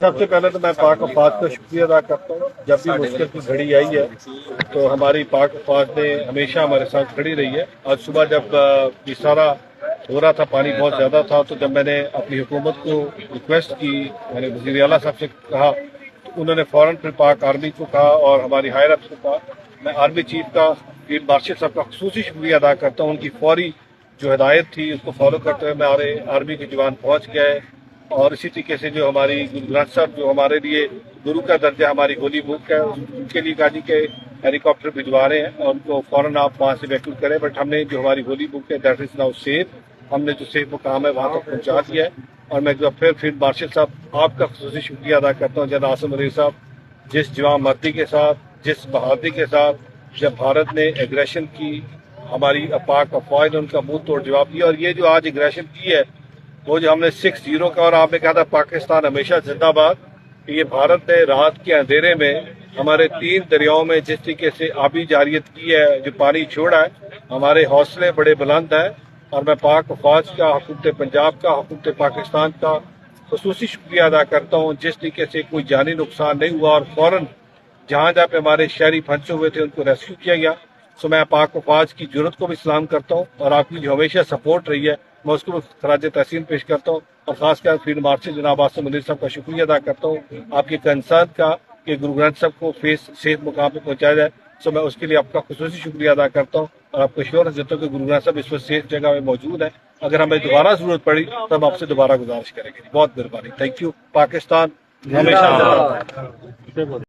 سب سے پہلے تو میں پاک افواج کا شکریہ ادا کرتا ہوں. جب بھی مشکل کی گھڑی آئی ہے تو ہماری پاک افواج نے ہمیشہ ہمارے ساتھ کھڑی رہی ہے. آج صبح جب یہ سارا ہو رہا تھا، پانی بہت زیادہ تھا، تو جب میں نے اپنی حکومت کو ریکویسٹ کی، میں نے وزیر اعلیٰ صاحب سے کہا تو انہوں نے فوراً پھر پاک آرمی کو کہا اور ہماری ہائر اپ کو کہا. میں آرمی چیف کا، فیلڈ مارشل صاحب کا خصوصی شکریہ ادا کرتا ہوں. ان کی فوری جو ہدایت تھی اس کو فالو کرتے ہوئے ہمارے آرمی کے جوان پہنچ گئے. اور اسی طریقے سے جو ہماری گرو گرانتھ صاحب جو ہمارے لیے گرو کا درجہ ہماری گولی بک ہے، ان کے لیے گاجی کے ہیلی کاپٹر بھجوا رہے ہیں اور ان کو فوراً آپ وہاں سے ویکیوٹ کریں. بٹ ہم نے جو ہماری گولی بک ہے دیٹ از ناؤ سیف. ہم نے جو سیف مقام ہے وہاں تک پہنچا دیا ہے. اور میں ایک بار پھر فیلڈ مارشل صاحب آپ کا خصوصی شکریہ ادا کرتا ہوں. جنرل عاصم علی صاحب، جس جوان مردی کے ساتھ، جس بہادری کے ساتھ جب بھارت نے ایگریشن کی، ہماری پاک افواج نے ان کا منہ توڑ جواب دیا. اور یہ جو آج ایگریشن کی ہے وہ جو ہم نے 6-0 کا، اور آپ نے کہا تھا پاکستان ہمیشہ زندہ باد، یہ بھارت نے رات کے اندھیرے میں ہمارے 3 دریاؤں میں جس طریقے سے آبی جاریت کی ہے، جو پانی چھوڑا ہے، ہمارے حوصلے بڑے بلند ہیں. اور میں پاک افواج کا، حکومت پنجاب کا، حکومت پاکستان کا خصوصی شکریہ ادا کرتا ہوں. جس طریقے سے کوئی جانی نقصان نہیں ہوا اور فوراً جہاں جہاں پہ ہمارے شہری پھنسے ہوئے تھے ان کو ریسکیو کیا گیا. سو میں پاک افواج کی جرت کو بھی سلام کرتا ہوں اور آپ کی جو ہمیشہ سپورٹ رہی ہے میں اس کو خراج تحسین پیش کرتا ہوں. اور خاص کر فیلڈ مارشل جناب عاصم علی صاحب کا شکریہ ادا کرتا ہوں آپ کے کنسرن کا کہ گرو گرانتھ صاحب کو سیف مقام پہ پہنچایا جائے. سو میں اس کے لیے آپ کا خصوصی شکریہ ادا کرتا ہوں اور آپ کو شیورنس دیتا ہوں کہ گرو گرانتھ صاحب اس وقت سیف جگہ میں موجود ہیں. اگر ہمیں دوبارہ ضرورت پڑی تو ہم آپ سے دوبارہ گزارش کریں گے. بہت مہربانی. Thank you. پاکستان ہمیشہ